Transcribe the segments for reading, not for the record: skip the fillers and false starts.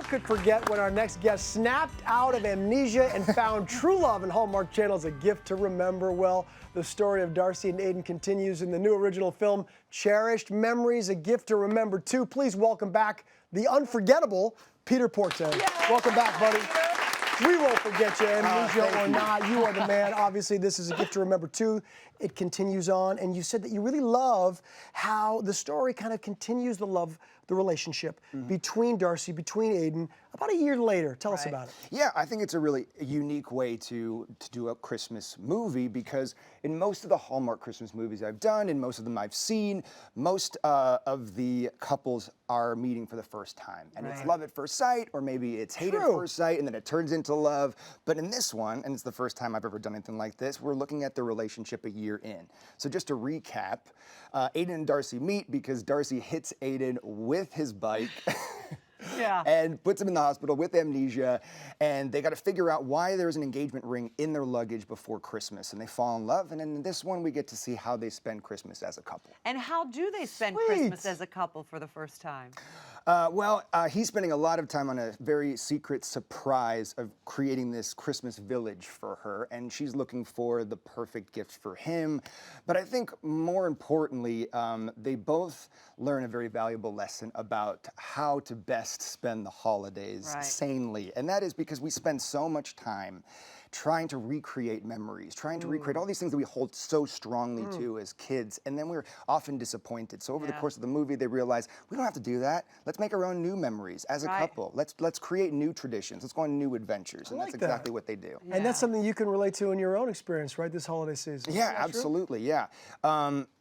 could forget when our next guest snapped out of amnesia and found true love in Hallmark Channel's A Gift to Remember? Well, the story of Darcy and Aiden continues in the new original film, Cherished Memories, A Gift to Remember 2. Please welcome back the unforgettable Peter Porte. Yay. Welcome back, buddy. We won't forget you, amnesia or not. You are the man. Obviously, this is A Gift to Remember 2. It continues on, and you said that you really love how the story kind of continues the relationship between Darcy, between Aiden, about a year later. Tell us about it. Yeah, I think it's a really unique way to do a Christmas movie, because in most of the Hallmark Christmas movies I've done, and most of them I've seen, most of the couples are meeting for the first time. And it's love at first sight, or maybe it's hate at first sight, and then it turns into love. But in this one, and it's the first time I've ever done anything like this, we're looking at the relationship a year in. So just to recap, Aiden and Darcy meet because Darcy hits Aiden with his bike. And puts him in the hospital with amnesia, and they got to figure out why there's an engagement ring in their luggage before Christmas, and they fall in love. And in this one, we get to see how they spend Christmas as a couple. And how do they spend Christmas as a couple for the first time? He's spending a lot of time on a very secret surprise of creating this Christmas village for her, and she's looking for the perfect gift for him. But I think more importantly, they both learn a very valuable lesson about how to best spend the holidays sanely. And that is because we spend so much time trying to recreate memories, trying to recreate all these things that we hold so strongly to as kids, and then we're often disappointed. So over the course of the movie, they realize, we don't have to do that. Let's make our own new memories as a couple. Let's create new traditions. Let's go on new adventures, and that's exactly what they do. And that's something you can relate to in your own experience, right, this holiday season? Yeah, absolutely, yeah.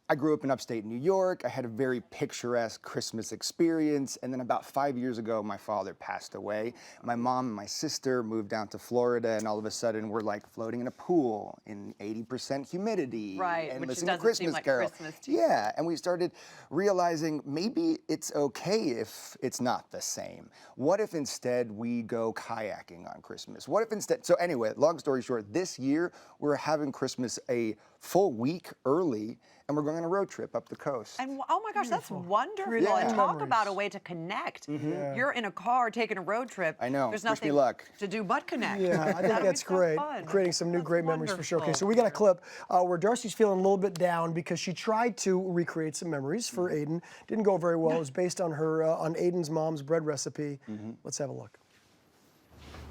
I grew up in upstate New York. I had a very picturesque Christmas experience, and then about 5 years ago, my father passed away. My mom and my sister moved down to Florida, and all of a sudden, we're like floating in a pool in 80% humidity, and which listening to doesn't Christmas seem like carols. Christmas to you. Yeah, and we started realizing maybe it's okay if it's not the same. What if instead we go kayaking on Christmas? What if instead? So anyway, long story short, this year we're having Christmas a full week early, and we're going on a road trip up the coast. And oh my gosh, that's wonderful. And talk about a way to connect. You're in a car taking a road trip. I know. There's Wish me nothing luck. to do but connect. Yeah, I think that's great. Creating some new great memories for sure. Okay, so we got a clip where Darcy's feeling a little bit down because she tried to recreate some memories for Aiden. Didn't go very well. It was based on her on Aiden's mom's bread recipe. Let's have a look.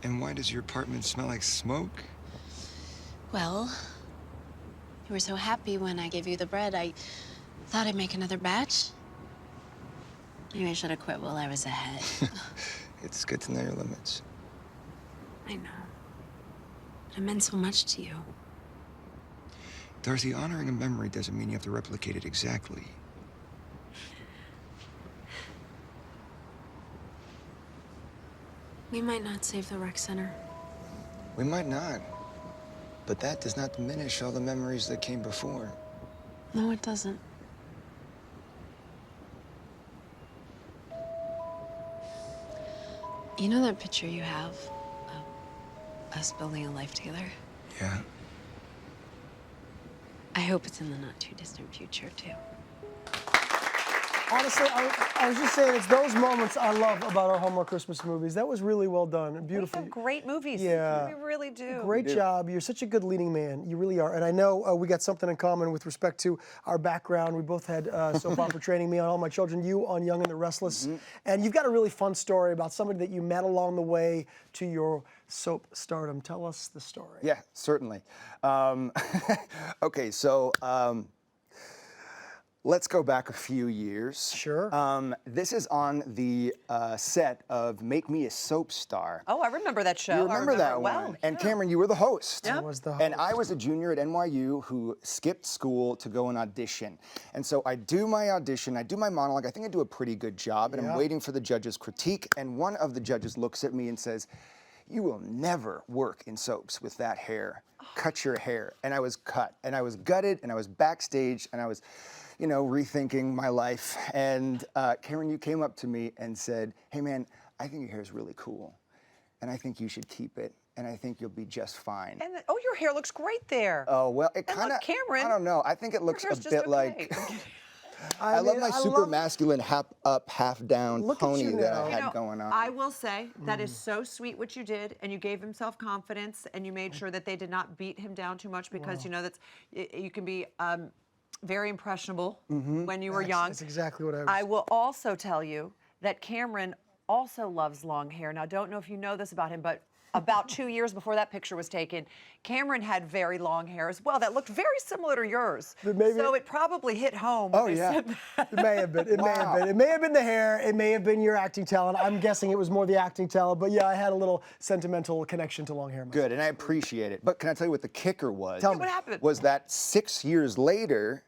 And why does your apartment smell like smoke? Well, you were so happy when I gave you the bread, I thought I'd make another batch. Maybe I should have quit while I was ahead. It's good to know your limits. I know. It meant so much to you. Darcy, honoring a memory doesn't mean you have to replicate it exactly. We might not save the rec center. We might not. But that does not diminish all the memories that came before. No, it doesn't. You know that picture you have of us building a life together? Yeah. I hope it's in the not too distant future, too. Honestly, I was just saying, it's those moments I love about our Hallmark Christmas movies. That was really well done and beautiful. We have great movies. Yeah. We really do. Great job. You're such a good leading man. You really are. And I know we got something in common with respect to our background. We both had soap opera training, me on All My Children, you on Young and the Restless. And you've got a really fun story about somebody that you met along the way to your soap stardom. Tell us the story. Yeah, certainly. Okay, so let's go back a few years. Sure. This is on the set of Make Me a Soap Star. Oh, I remember that show. You remember that well. one? And Cameron, you were the host. I was the host. And I was a junior at NYU who skipped school to go and audition. And so I do my audition, I do my monologue. I think I do a pretty good job, and I'm waiting for the judge's critique. And one of the judges looks at me and says, "You will never work in soaps with that hair. Cut your hair." And I was cut, and I was gutted, and I was backstage, and I was, you know, rethinking my life. And Karen, you came up to me and said, "Hey man, I think your hair is really cool, and I think you should keep it, and I think you'll be just fine." And oh, your hair looks great there. Oh, well, it And kind of, look, Cameron, I don't know. I think it looks a hair's just bit okay. like, I love mean, my I super love- masculine half up, half down Look at pony you that now. I You had going on. I will say that is so sweet what you did, and you gave him self-confidence, and you made sure that they did not beat him down too much because you know you can be very impressionable when you were young. That's exactly what I was. I will also tell you that Cameron also loves long hair. Now, I don't know if you know this about him, but about 2 years before that picture was taken, Cameron had very long hair as well that looked very similar to yours. Maybe- So it probably hit home. Oh, when they yeah. said that. It may have been. It may have been. It may have been the hair. It may have been your acting talent. I'm guessing it was more the acting talent. But yeah, I had a little sentimental connection to long hair. myself. Good, and I appreciate it. But can I tell you what the kicker was? Tell me. What happened? Was that 6 years later,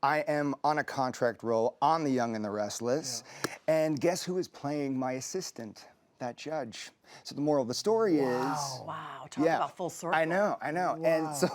I am on a contract role on The Young and the Restless, and guess who is playing my assistant? That judge. So the moral of the story is, Wow, talk about full circle. I know. And so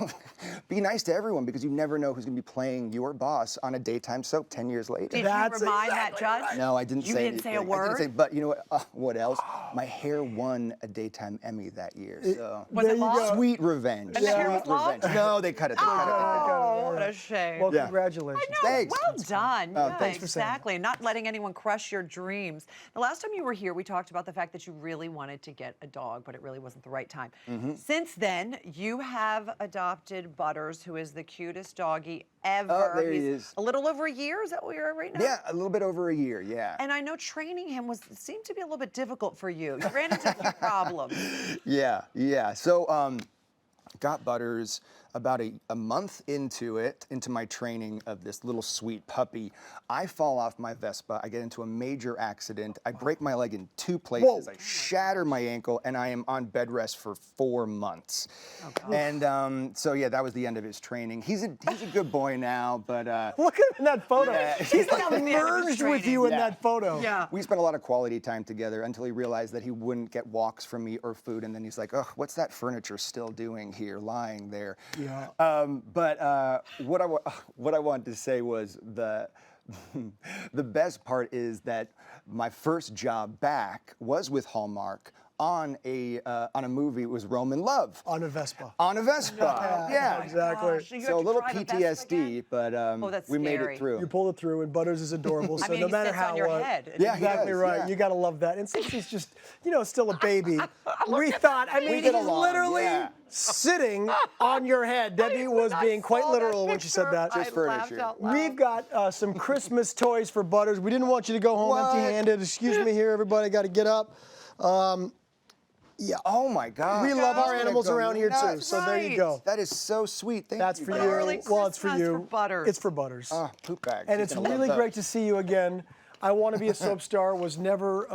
be nice to everyone because you never know who's going to be playing your boss on a daytime soap 10 years later. Did That's you remind exactly that judge? No, I didn't You say didn't say a anything. I word? didn't say, but you know what? What else? My hair won a daytime Emmy that year. So Was it long? sweet revenge. And the hair was Sweet long? revenge. No, they cut it. They cut it. Oh, what a shame. Well, Yeah. congratulations. I know, Thanks. well done. Oh, Yeah, thanks for saying that. exactly. And not letting anyone crush your dreams. The last time you were here, we talked about the fact that you really wanted to get a dog, but it really wasn't the right time. Mm-hmm. Since then, you have adopted Butters, who is the cutest doggy ever. Oh, there he He's is. a little over a year. Is that what you're at right now? Yeah, a little bit over a year. Yeah. And I know training him seemed to be a little bit difficult for you. You ran into a few problems. Yeah. So, got Butters about a month into my training of this little sweet puppy. I fall off my Vespa. I get into a major accident. I break my leg in 2 places. Whoa. I shatter my ankle, and I am on bed rest for 4 months. And so, yeah, that was the end of his training. He's a good boy now, but Look at him in that photo. Yeah. He's like That was the end of his merged with training. you in Yeah. that photo. Yeah. we spent a lot of quality time together until he realized that he wouldn't get walks from me or food, and then he's like, "Ugh, what's that furniture still doing here, lying there?" Yeah. But what I wanted to say was the best part is that my first job back was with Hallmark on a movie. It was Roman Love. On a Vespa. On a Vespa. Yeah. Exactly. Gosh, you So have a to little drive a Vespa PTSD, again? but that's we made scary. it through. You pulled it through, and Butters is adorable. So I mean, no he matter sits how on your head. Yeah, he exactly does, right. yeah. You gotta love that. And since he's just, still a baby, we thought. I mean, get he's along, literally yeah. sitting on your head. Debbie was being quite literal when she said that. Just furniture. We've got some Christmas toys for Butters. We didn't want you to go home What? empty-handed. Excuse me here, everybody. Got to get up. Yeah. Oh my God. We love our That's animals gonna go around here too. nuts. So there you Right. go. That is so sweet. Thank That's you. for guys. you. Early Well, it's for Christmas you. for Butters. It's for Butters. Ah, poop bags. And He's it's gonna love really great those. to see you again. I Want to Be a Soap Star was never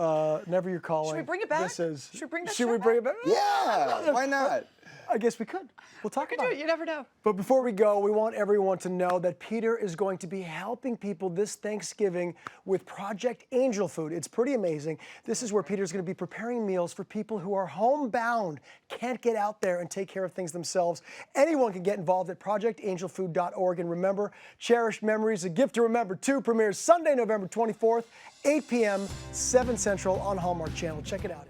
your calling. Should we bring it back? This is. Should we bring that Should show we bring it back? Yeah. Why not? I guess we could. We'll talk about it. You never know. But before we go, we want everyone to know that Peter is going to be helping people this Thanksgiving with Project Angel Food. It's pretty amazing. This is where Peter's going to be preparing meals for people who are homebound, can't get out there and take care of things themselves. Anyone can get involved at projectangelfood.org. And remember, Cherished Memories, A Gift to Remember 2 premieres Sunday, November 24th, 8 p.m., 7 Central on Hallmark Channel. Check it out.